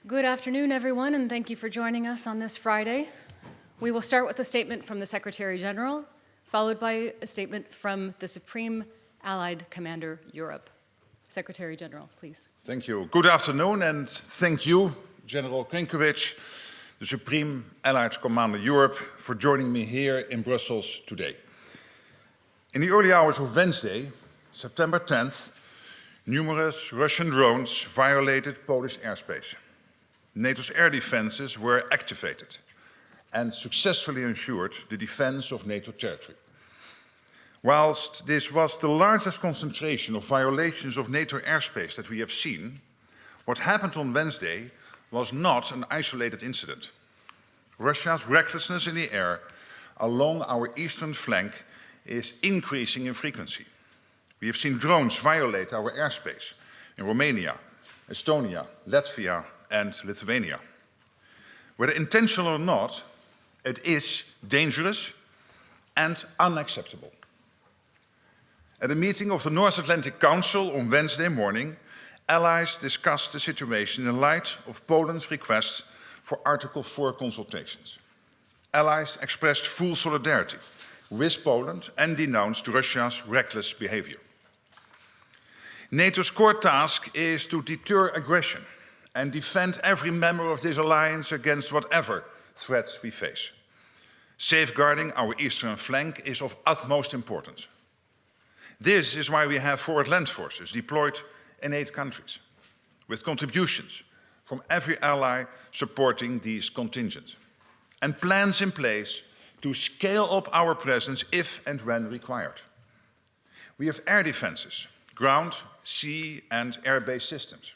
Good afternoon, everyone, and thank you for joining us on this Friday. We will start with a statement from the Secretary General, followed by a statement from the Supreme Allied Commander Europe. Secretary General, please. Thank you. Good afternoon, and thank you, General Grynkewich, the Supreme Allied Commander Europe, for joining me here in Brussels today. In the early hours of Wednesday, September 10th, numerous Russian drones violated Polish airspace. NATO's air defenses were activated and successfully ensured the defense of NATO territory. Whilst this was the largest concentration of violations of NATO airspace that we have seen, what happened on Wednesday was not an isolated incident. Russia's recklessness in the air along our eastern flank is increasing in frequency. We have seen drones violate our airspace in Romania, Estonia, Latvia, and Lithuania. Whether intentional or not, it is dangerous and unacceptable. At a meeting of the North Atlantic Council on Wednesday morning, allies discussed the situation in light of Poland's request for Article 4 consultations. Allies expressed full solidarity with Poland and denounced Russia's reckless behavior. NATO's core task is to deter aggression and defend every member of this alliance against whatever threats we face. Safeguarding our eastern flank is of utmost importance. This is why we have forward land forces deployed in 8 countries, with contributions from every ally supporting these contingents, and plans in place to scale up our presence if and when required. We have air defenses, ground, sea, and air-based systems.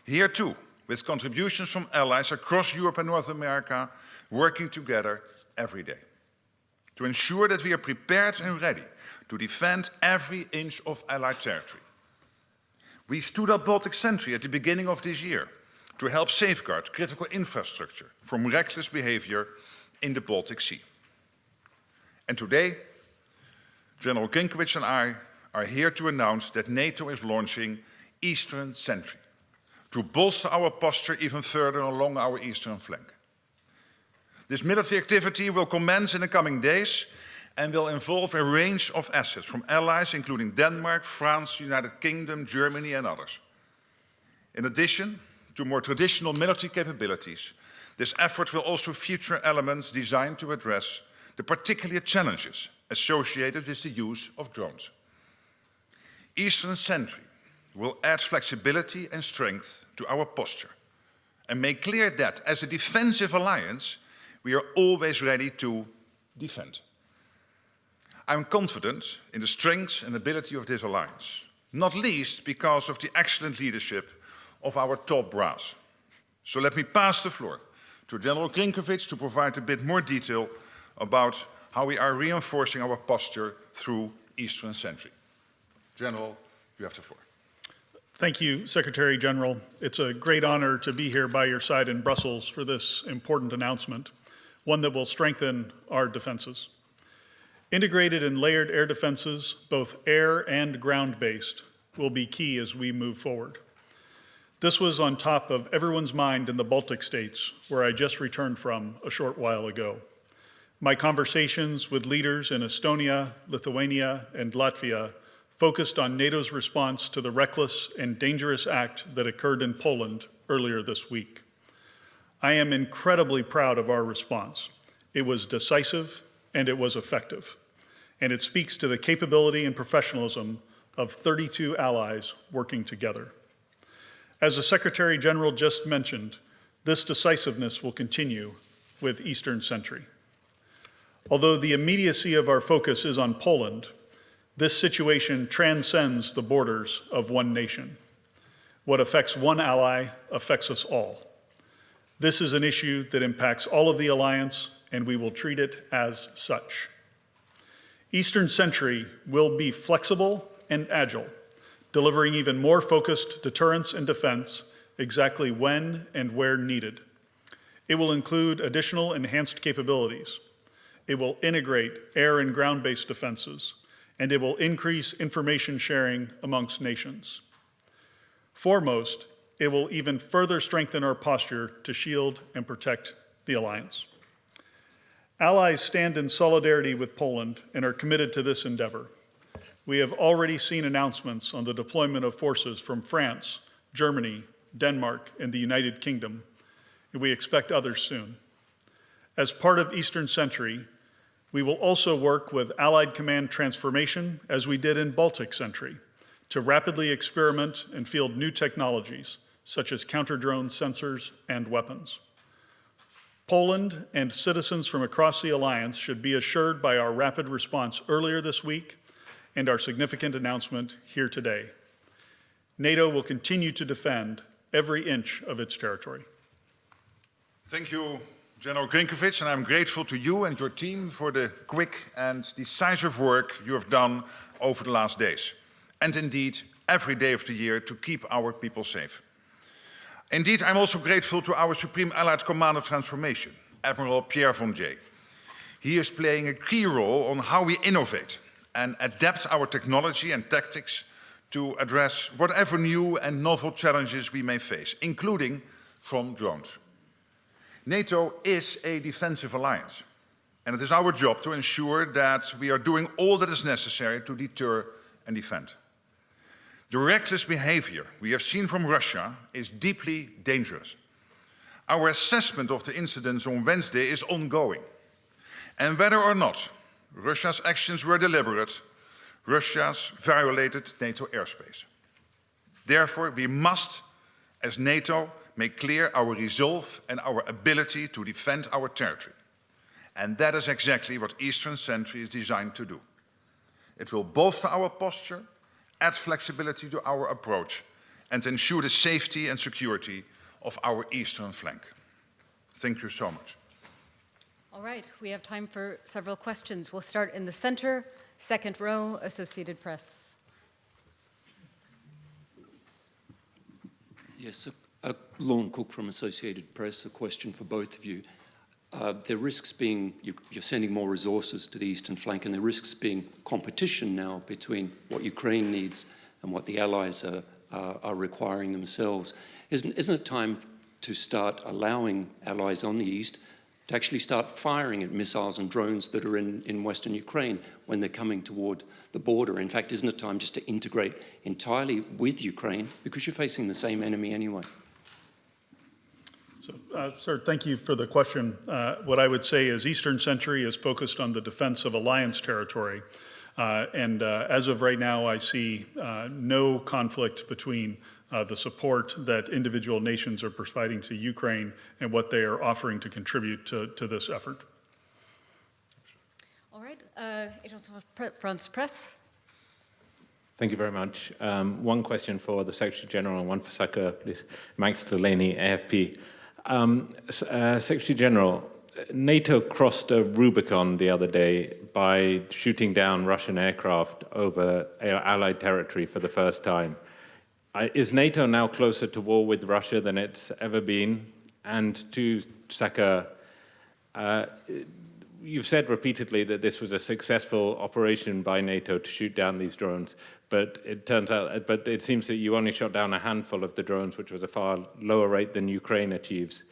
Here too, with contributions from allies across Europe and North America working together every day to ensure that we are prepared and ready to defend every inch of Allied territory. We stood up Baltic Sentry at the beginning of this year to help safeguard critical infrastructure from reckless behavior in the Baltic Sea. And today, General Grynkewich and I are here to announce that NATO is launching Eastern Sentry to bolster our posture even further along our eastern flank. This military activity will commence in the coming days and will involve a range of assets from allies including Denmark, France, United Kingdom, Germany and others. In addition to more traditional military capabilities, this effort will also feature elements designed to address the particular challenges associated with the use of drones. Eastern Sentry will add flexibility and strength to our posture and make clear that as a defensive alliance, we are always ready to defend. I'm confident in the strength and ability of this alliance, not least because of the excellent leadership of our top brass. So let me pass the floor to General Grynkewich to provide a bit more detail about how we are reinforcing our posture through Eastern Sentry. General, you have the floor. Thank you, Secretary General. It's a great honor to be here by your side in Brussels for this important announcement, one that will strengthen our defenses. Integrated and layered air defenses, both air and ground-based, will be key as we move forward. This was on top of everyone's mind in the Baltic states, where I just returned from a short while ago. My conversations with leaders in Estonia, Lithuania, and Latvia focused on NATO's response to the reckless and dangerous act that occurred in Poland earlier this week. I am incredibly proud of our response. It was decisive and it was effective, and it speaks to the capability and professionalism of 32 allies working together. As the Secretary General just mentioned, this decisiveness will continue with Eastern Sentry. Although the immediacy of our focus is on Poland, this situation transcends the borders of one nation. What affects one ally affects us all. This is an issue that impacts all of the alliance, and we will treat it as such. Eastern Sentry will be flexible and agile, delivering even more focused deterrence and defense exactly when and where needed. It will include additional enhanced capabilities. It will integrate air and ground-based defenses, and it will increase information sharing amongst nations. Foremost, it will even further strengthen our posture to shield and protect the alliance. Allies stand in solidarity with Poland and are committed to this endeavor. We have already seen announcements on the deployment of forces from France, Germany, Denmark, and the United Kingdom, and we expect others soon. As part of Eastern Sentry, we will also work with Allied Command Transformation, as we did in Baltic Sentry, to rapidly experiment and field new technologies, such as counter-drone sensors and weapons. Poland and citizens from across the alliance should be assured by our rapid response earlier this week and our significant announcement here today. NATO will continue to defend every inch of its territory. Thank you, General Grynkewich, and I'm grateful to you and your team for the quick and decisive work you have done over the last days, and indeed every day of the year to keep our people safe. Indeed, I'm also grateful to our Supreme Allied Commander Transformation, Admiral Pierre Vandier. He is playing a key role on how we innovate and adapt our technology and tactics to address whatever new and novel challenges we may face, including from drones. NATO is a defensive alliance, and it is our job to ensure that we are doing all that is necessary to deter and defend. The reckless behavior we have seen from Russia is deeply dangerous. Our assessment of the incidents on Wednesday is ongoing, and whether or not Russia's actions were deliberate, Russia's violated NATO airspace. Therefore, we must, as NATO, make clear our resolve and our ability to defend our territory. And that is exactly what Eastern Sentry is designed to do. It will bolster our posture, add flexibility to our approach, and ensure the safety and security of our eastern flank. Thank you so much. All right, we have time for several questions. We'll start in the center, second row, Associated Press. Yes, Lorne Cook from Associated Press, a question for both of you. There risks being, you're sending more resources to the eastern flank, and there risks being competition now between what Ukraine needs and what the allies are requiring themselves. Isn't it time to start allowing allies on the east to actually start firing at missiles and drones that are in western Ukraine when they're coming toward the border? In fact, isn't it time just to integrate entirely with Ukraine, because you're facing the same enemy anyway? So, sir, thank you for the question. What I would say is Eastern Sentry is focused on the defense of alliance territory. And as of right now, I see no conflict between the support that individual nations are providing to Ukraine and what they are offering to contribute to this effort. All right, Agence France Presse. Thank you very much. One question for the Secretary General and one for SACEUR, please. Max Delaney, AFP. Secretary General, NATO crossed a Rubicon the other day by shooting down Russian aircraft over Allied territory for the first time. Is NATO now closer to war with Russia than it's ever been? And to SACEUR, you've said repeatedly that this was a successful operation by NATO to shoot down these drones, but it seems that you only shot down a handful of the drones, which was a far lower rate than Ukraine achieves.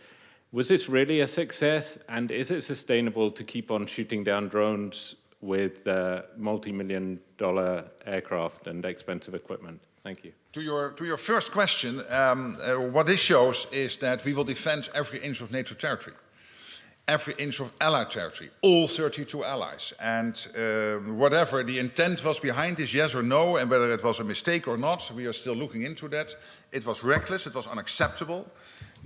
Was this really a success, and is it sustainable to keep on shooting down drones with multi-million-dollar aircraft and expensive equipment? Thank you. To your first question, what this shows is that we will defend every inch of NATO territory, every inch of Allied territory, all 32 allies. And whatever the intent was behind this, yes or no, and whether it was a mistake or not, we are still looking into that. It was reckless, it was unacceptable.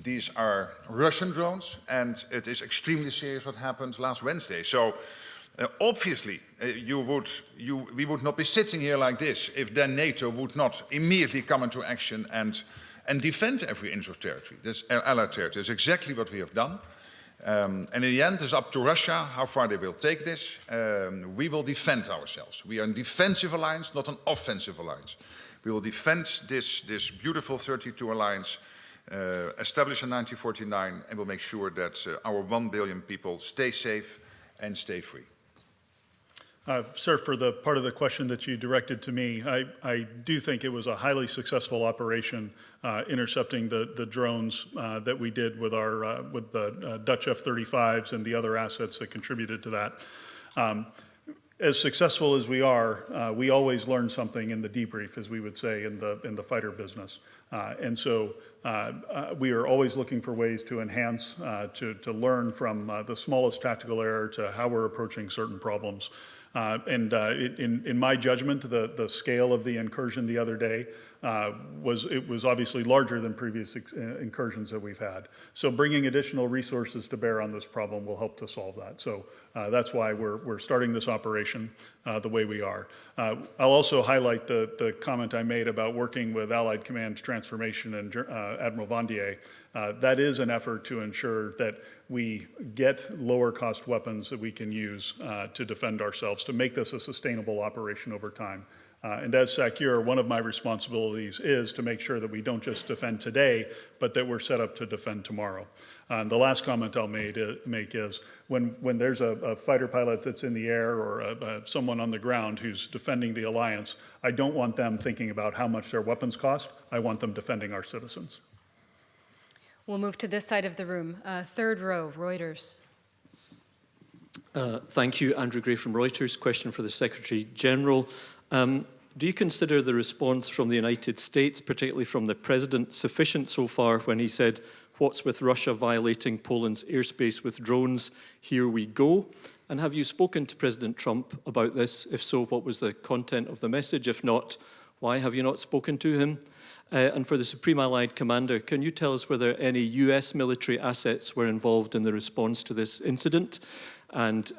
These are Russian drones, and it is extremely serious what happened last Wednesday. So obviously, we would not be sitting here like this if then NATO would not immediately come into action and defend every inch of territory. This Allied territory is exactly what we have done. And in the end, it's up to Russia how far they will take this. We will defend ourselves. We are a defensive alliance, not an offensive alliance. We will defend this beautiful 32 alliance established in 1949, and we'll make sure that our 1 billion people stay safe and stay free. Sir, for the part of the question that you directed to me, I do think it was a highly successful operation intercepting the drones that we did with the Dutch F-35s and the other assets that contributed to that. As successful as we are, we always learn something in the debrief, as we would say in the fighter business. And so we are always looking for ways to enhance, to learn from the smallest tactical error to how we're approaching certain problems. In my judgment, the scale of the incursion the other day was obviously larger than previous incursions that we've had. So bringing additional resources to bear on this problem will help to solve that. So that's why we're starting this operation the way we are. I'll also highlight the comment I made about working with Allied Command Transformation and Admiral Vandier. That is an effort to ensure that we get lower cost weapons that we can use to defend ourselves, to make this a sustainable operation over time. And as SACEUR, one of my responsibilities is to make sure that we don't just defend today, but that we're set up to defend tomorrow. And the last comment I'll make is when there's a fighter pilot that's in the air or someone on the ground who's defending the alliance, I don't want them thinking about how much their weapons cost. I want them defending our citizens. We'll move to this side of the room. Third row, Reuters. Thank you, Andrew Gray from Reuters. Question for the Secretary General. Do you consider the response from the United States, particularly from the President, sufficient so far when he said, "What's with Russia violating Poland's airspace with drones? Here we go." And have you spoken to President Trump about this? If so, what was the content of the message? If not, why have you not spoken to him? And for the Supreme Allied Commander, can you tell us whether any US military assets were involved in the response to this incident? And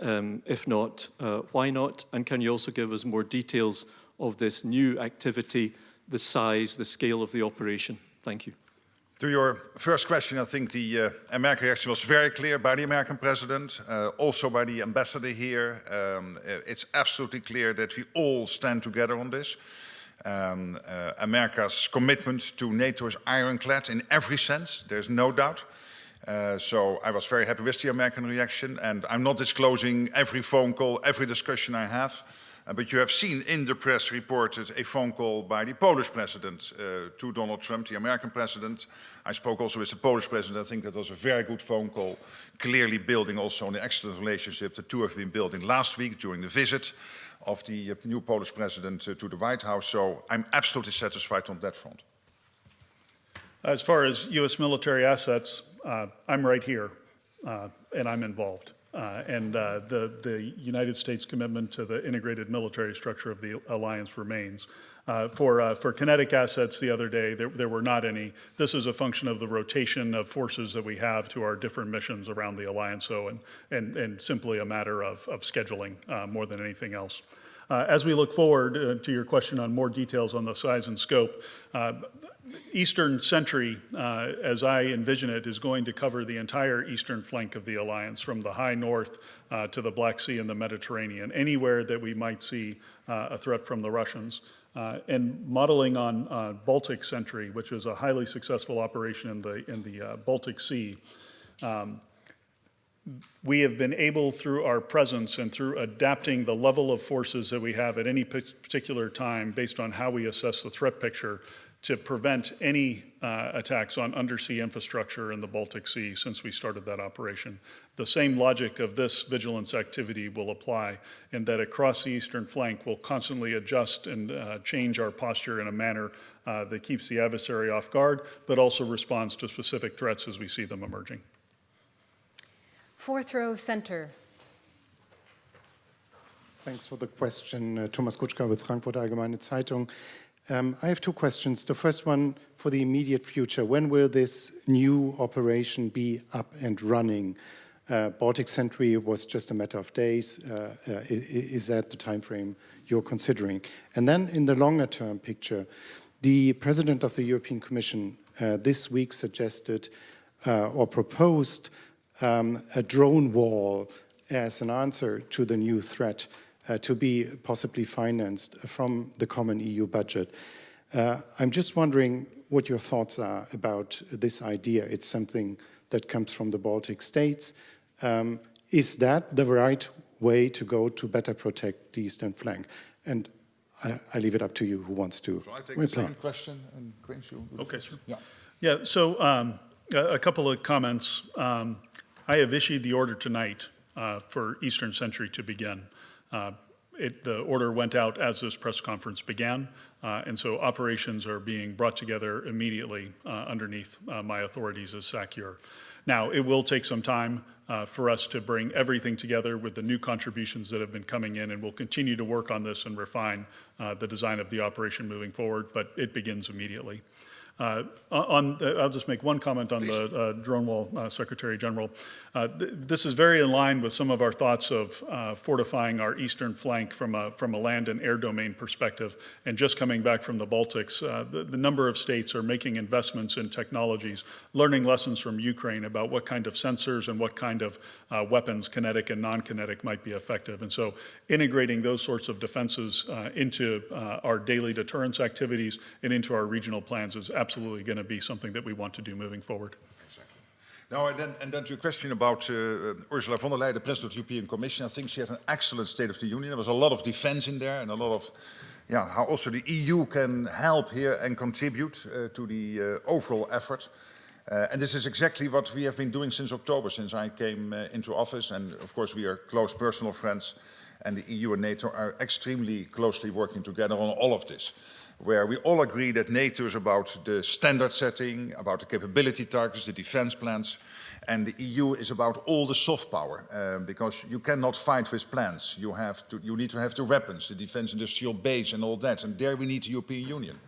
if not, why not? And can you also give us more details of this new activity, the size, the scale of the operation? Thank you. To your first question, I think the American reaction was very clear by the American president, also by the ambassador here. It's absolutely clear that we all stand together on this. America's commitment to NATO is ironclad in every sense, there's no doubt. So I was very happy with the American reaction, and I'm not disclosing every phone call, every discussion I have. But you have seen in the press reported a phone call by the Polish president to Donald Trump, the American president. I spoke also with the Polish president. I think that was a very good phone call, clearly building also on the excellent relationship the two have been building last week during the visit of the new Polish president to the White House. So I'm absolutely satisfied on that front. As far as U.S. military assets, I'm right here, and I'm involved. The United States commitment to the integrated military structure of the alliance remains. For kinetic assets the other day, there were not any. This is a function of the rotation of forces that we have to our different missions around the alliance, so and simply a matter of scheduling more than anything else. As we look forward to your question on more details on the size and scope, Eastern Sentry, as I envision it, is going to cover the entire eastern flank of the alliance, from the high north to the Black Sea and the Mediterranean, anywhere that we might see a threat from the Russians. And modeling on Baltic Sentry, which is a highly successful operation in the Baltic Sea, we have been able, through our presence and through adapting the level of forces that we have at any particular time based on how we assess the threat picture, to prevent any attacks on undersea infrastructure in the Baltic Sea since we started that operation. The same logic of this vigilance activity will apply, in that across the eastern flank we'll constantly adjust and change our posture in a manner that keeps the adversary off guard, but also responds to specific threats as we see them emerging. Fourth row, center. Thanks for the question. Thomas Kutschka with Frankfurter Allgemeine Zeitung. I have two questions. The first one for the immediate future. When will this new operation be up and running? Baltic Sentry was just a matter of days. Is that the time frame you're considering? And then in the longer term picture, the President of the European Commission this week suggested or proposed a drone wall as an answer to the new threat, to be possibly financed from the common EU budget. I'm just wondering what your thoughts are about this idea. It's something that comes from the Baltic states. Is that the right way to go to better protect the eastern flank? And I leave it up to you who wants to So I take reply. the second question, and Grynkewich, you do the Okay, first. sir. Yeah. Yeah, so a couple of comments. I have issued the order tonight for Eastern Sentry to begin. The order went out as this press conference began, and so operations are being brought together immediately underneath my authorities as SACEUR. Now, it will take some time for us to bring everything together with the new contributions that have been coming in, and we'll continue to work on this and refine the design of the operation moving forward, but it begins immediately. I'll just make one comment on the drone wall, Secretary General. This is very in line with some of our thoughts of fortifying our eastern flank from a land and air domain perspective. And just coming back from the Baltics, the number of states are making investments in technologies, learning lessons from Ukraine about what kind of sensors and what kind of weapons, kinetic and non-kinetic, might be effective. And so integrating those sorts of defenses into our daily deterrence activities and into our regional plans is absolutely going to be something that we want to do moving forward. Exactly. Now, and then to your question about Ursula von der Leyen, the President of the European Commission, I think she had an excellent State of the Union. There was a lot of defense in there and a lot of how also the EU can help here and contribute to the overall effort. And this is exactly what we have been doing since October, since I came into office. And of course, we are close personal friends. And the EU and NATO are extremely closely working together on all of this, where we all agree that NATO is about the standard setting, about the capability targets, the defense plans, and the EU is about all the soft power, because you cannot fight with plans. You need to have the weapons, the defense industrial base and all that, and there we need the European Union.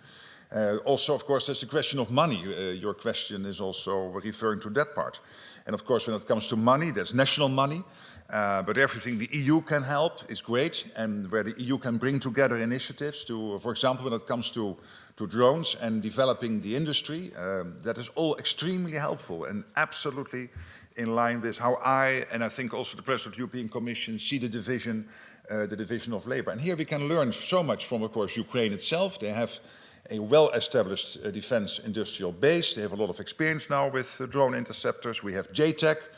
Also, of course, there's the question of money. Your question is also referring to that part. And of course, when it comes to money, there's national money. But everything the EU can help is great, and where the EU can bring together initiatives to, for example, when it comes to drones and developing the industry, that is all extremely helpful and absolutely in line with how and I think also the President of the European Commission see the division of labor. And here we can learn so much from, of course, Ukraine itself. They have a well-established defense industrial base. They have a lot of experience now with drone interceptors. We have JTAC,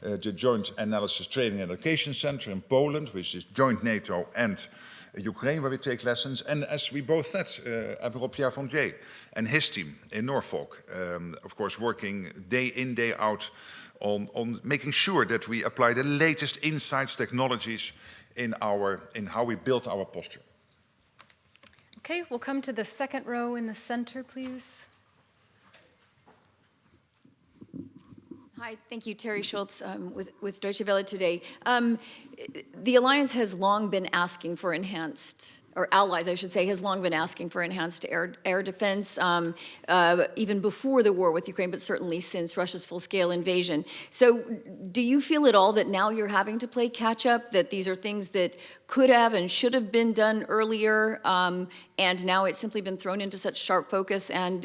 the Joint Analysis Training and Education Center in Poland, which is joint NATO and Ukraine, where we take lessons. And as we both said, Admiral Pierre Vandier and his team in Norfolk, of course, working day in, day out on making sure that we apply the latest insights, technologies in how we build our posture. Okay, we'll come to the second row in the center, please. Hi, thank you, Terry Schultz with Deutsche Welle today. The alliance has long been asking for enhanced, or allies, I should say, has long been asking for enhanced air defense, even before the war with Ukraine, but certainly since Russia's full-scale invasion. So do you feel at all that now you're having to play catch-up, that these are things that could have and should have been done earlier, and now it's simply been thrown into such sharp focus, and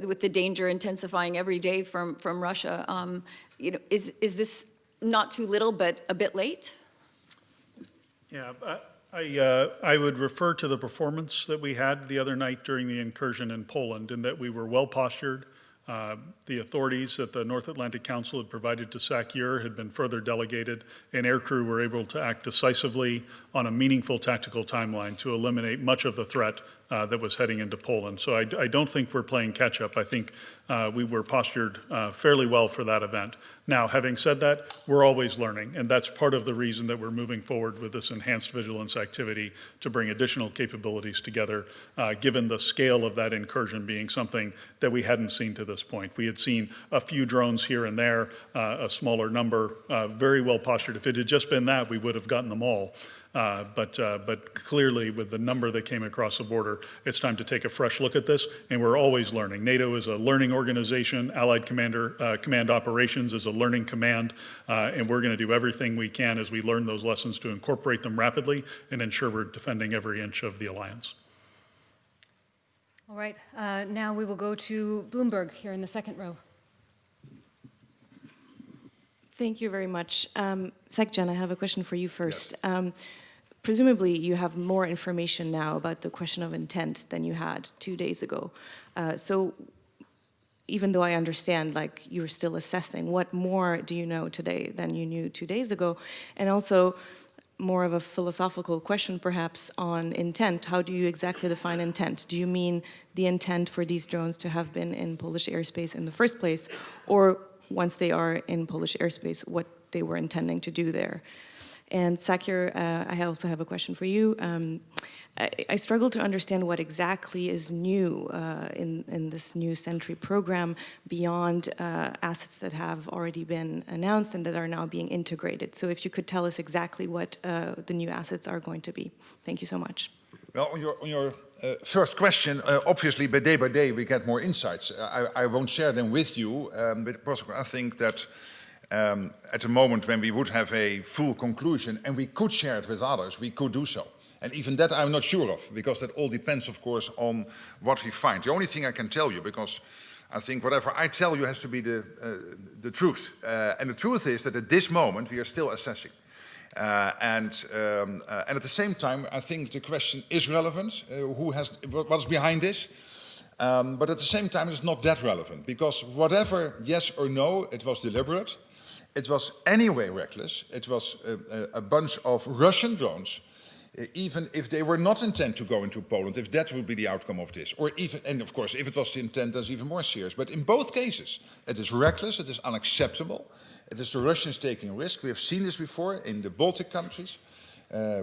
with the danger intensifying every day from Russia, is this not too little, but a bit late? Yeah, I would refer to the performance that we had the other night during the incursion in Poland, in that we were well postured. The authorities that the North Atlantic Council had provided to SACEUR had been further delegated, and aircrew were able to act decisively on a meaningful tactical timeline to eliminate much of the threat that was heading into Poland. So I don't think we're playing catch-up. I think we were postured fairly well for that event. Now, having said that, we're always learning, and that's part of the reason that we're moving forward with this enhanced vigilance activity to bring additional capabilities together, given the scale of that incursion being something that we hadn't seen to this point. We had seen a few drones here and there, a smaller number, very well postured. If it had just been that, we would have gotten them all. But clearly, with the number that came across the border, it's time to take a fresh look at this, and we're always learning. NATO is a learning organization. Allied Command Operations is a learning command, and we're going to do everything we can as we learn those lessons to incorporate them rapidly and ensure we're defending every inch of the alliance. All right, now we will go to Bloomberg here in the second row. Thank you very much. Sec Gen, I have a question for you first. Yes. Presumably, you have more information now about the question of intent than you had 2 days ago. So even though I understand, like, you're still assessing, what more do you know today than you knew 2 days ago? And also, more of a philosophical question perhaps on intent. How do you exactly define intent? Do you mean the intent for these drones to have been in Polish airspace in the first place, or once they are in Polish airspace, what they were intending to do there? And SACEUR, I also have a question for you. I struggle to understand what exactly is new in this new Sentry program beyond assets that have already been announced and that are now being integrated. So if you could tell us exactly what the new assets are going to be. Thank you so much. Well, on your first question, obviously by day we get more insights. I won't share them with you, but I think that at the moment when we would have a full conclusion and we could share it with others, we could do so. And even that I'm not sure of, because that all depends, of course, on what we find. The only thing I can tell you, because I think whatever I tell you has to be the truth. And the truth is that at this moment we are still assessing. And at the same time, I think the question is relevant. What's behind this? But at the same time, it's not that relevant, because whatever yes or no, it was deliberate. It was anyway reckless. It was a bunch of Russian drones, even if they were not intent to go into Poland, if that would be the outcome of this. Or even, and of course, if it was the intent, that's even more serious. But in both cases, it is reckless, it is unacceptable. It is the Russians taking a risk. We have seen this before in the Baltic countries.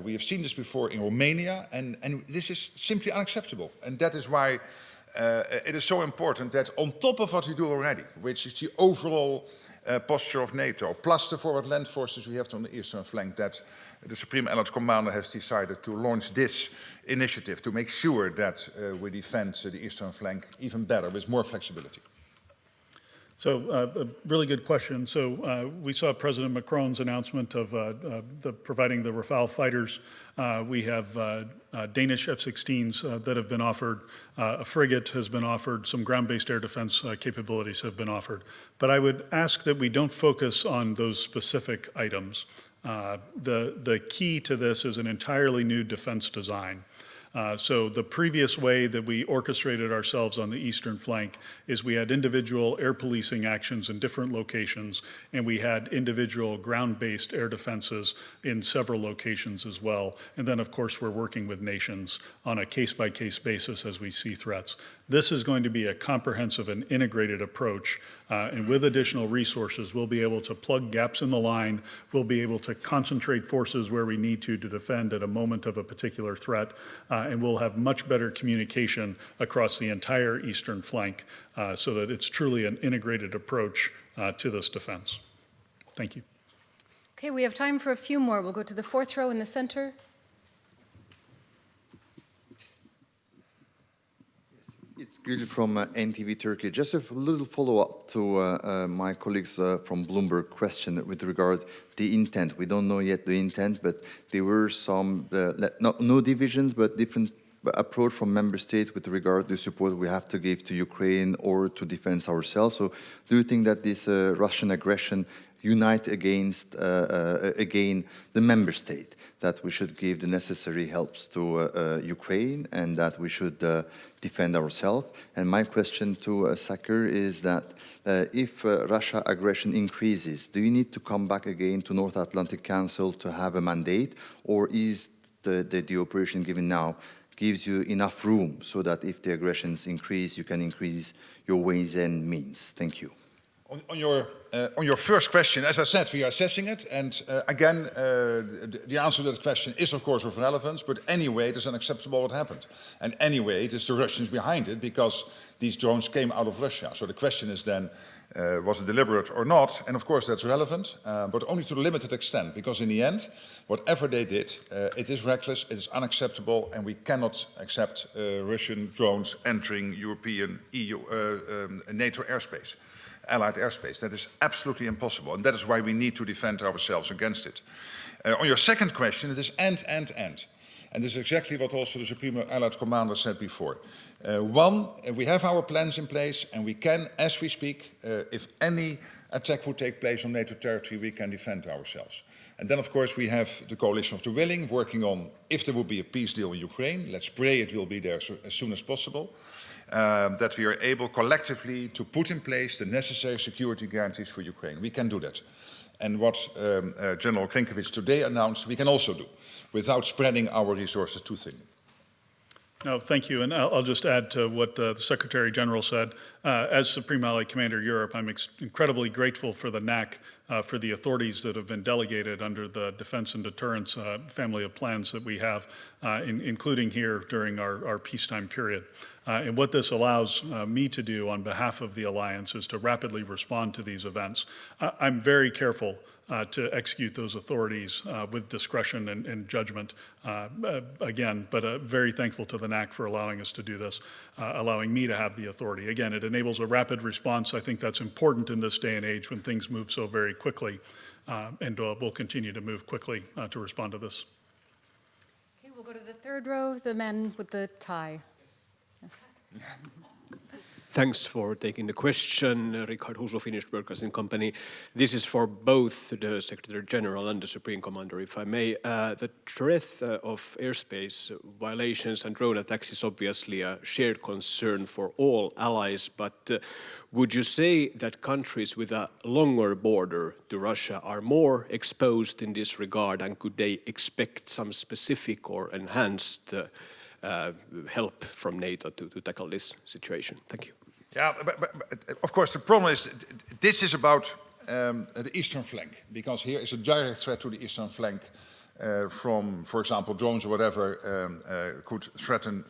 We have seen this before in Romania. And this is simply unacceptable. And that is why it is so important that on top of what we do already, which is the overall posture of NATO, plus the forward land forces we have on the eastern flank, that the Supreme Allied Commander has decided to launch this initiative to make sure that we defend the eastern flank even better with more flexibility. So a really good question. So we saw President Macron's announcement of providing the Rafale fighters. We have Danish F-16s that have been offered. A frigate has been offered. Some ground-based air defense capabilities have been offered. But I would ask that we don't focus on those specific items. The key to this is an entirely new defense design. So the previous way that we orchestrated ourselves on the eastern flank is we had individual air policing actions in different locations, and we had individual ground-based air defenses in several locations as well. And then, of course, we're working with nations on a case-by-case basis as we see threats. This is going to be a comprehensive and integrated approach, and with additional resources, we'll be able to plug gaps in the line, we'll be able to concentrate forces where we need to defend at a moment of a particular threat, and we'll have much better communication across the entire eastern flank so that it's truly an integrated approach to this defense. Thank you. Okay, we have time for a few more. We'll go to the fourth row in the center. It's Gül from NTV Turkey. Just a little follow-up to my colleagues from Bloomberg question with regard the intent. We don't know yet the intent, but there were some, no divisions, but different approach from member states with regard to support we have to give to Ukraine or to defend ourselves. So do you think that this Russian aggression unite against, again, the member state, that we should give the necessary helps to Ukraine and that we should defend ourselves? And my question to SACEUR is that if Russia aggression increases, do you need to come back again to North Atlantic Council to have a mandate, or is the operation given now gives you enough room so that if the aggressions increase, you can increase your ways and means? Thank you. On your first question, as I said, we are assessing it. And again, the answer to that question is, of course, of relevance. But anyway, it is unacceptable what happened. And anyway, it is the Russians behind it, because these drones came out of Russia. So the question is then, was it deliberate or not? And of course, that's relevant, but only to a limited extent. Because in the end, whatever they did, it is reckless, it is unacceptable, and we cannot accept Russian drones entering European, EU, NATO airspace. Allied airspace. That is absolutely impossible, and that is why we need to defend ourselves against it. On your second question, it is end. And this is exactly what also the Supreme Allied Commander said before. One, we have our plans in place, and we can, as we speak, if any attack would take place on NATO territory, we can defend ourselves. And then, of course, we have the coalition of the willing working on if there will be a peace deal in Ukraine. Let's pray it will be there as soon as possible. that we are able collectively to put in place the necessary security guarantees for Ukraine. We can do that. And what General Grynkewich today announced, we can also do, without spreading our resources too thinly. No, thank you. And I'll just add to what the Secretary General said. As Supreme Allied Commander Europe, I'm incredibly grateful for the NAC, for the authorities that have been delegated under the Defense and Deterrence family of plans that we have, including here during our peacetime period. And what this allows me to do on behalf of the alliance is to rapidly respond to these events. I'm very careful to execute those authorities with discretion and judgment, again, but very thankful to the NAC for allowing us to do this, allowing me to have the authority. Again, it enables a rapid response. I think that's important in this day and age when things move so very quickly, and we'll continue to move quickly to respond to this. Okay, we'll go to the third row, the men with the tie. Yes. Thanks for taking the question, Richard Huso, Finnish Broadcasting Company. This is for both the Secretary General and the Supreme Commander, if I may. The threat of airspace violations and drone attacks is obviously a shared concern for all allies, but would you say that countries with a longer border to Russia are more exposed in this regard, and could they expect some specific or enhanced help from NATO to tackle this situation? Thank you. Yeah, but of course the problem is this is about the eastern flank, because here is a direct threat to the eastern flank from, for example, drones or whatever could threaten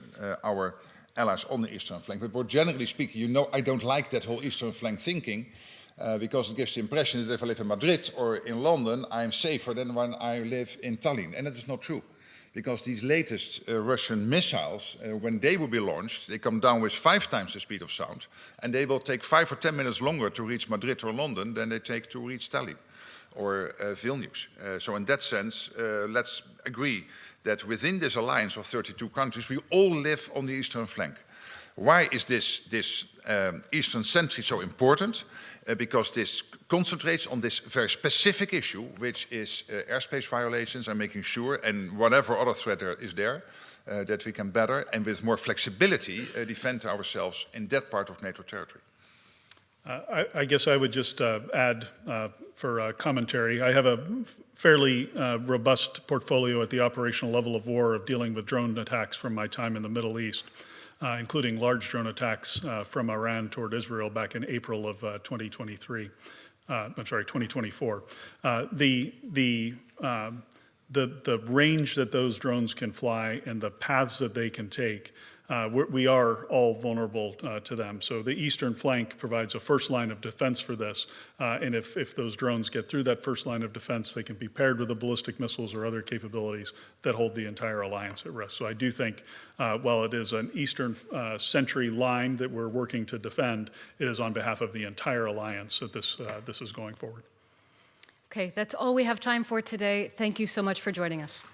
our allies on the eastern flank. But more generally speaking, you know, I don't like that whole eastern flank thinking because it gives the impression that if I live in Madrid or in London, I'm safer than when I live in Tallinn, and that is not true. Because these latest Russian missiles, when they will be launched, they come down with 5 times the speed of sound, and they will take 5 or 10 minutes longer to reach Madrid or London than they take to reach Tallinn or Vilnius. So in that sense, let's agree that within this alliance of 32 countries, we all live on the eastern flank. Why is this Eastern Sentry so important? Because this concentrates on this very specific issue, which is airspace violations and making sure, and whatever other threat there is there, that we can better and with more flexibility defend ourselves in that part of NATO territory. I guess I would just add for commentary, I have a fairly robust portfolio at the operational level of war of dealing with drone attacks from my time in the Middle East. Including large drone attacks from Iran toward Israel back in April of 2023. I'm sorry, 2024. The range that those drones can fly and the paths that they can take, we are all vulnerable to them. So the eastern flank provides a first line of defense for this. And if those drones get through that first line of defense, they can be paired with the ballistic missiles or other capabilities that hold the entire alliance at risk. So I do think while it is an Eastern Sentry line that we're working to defend, it is on behalf of the entire alliance that this is going forward. Okay, that's all we have time for today. Thank you so much for joining us.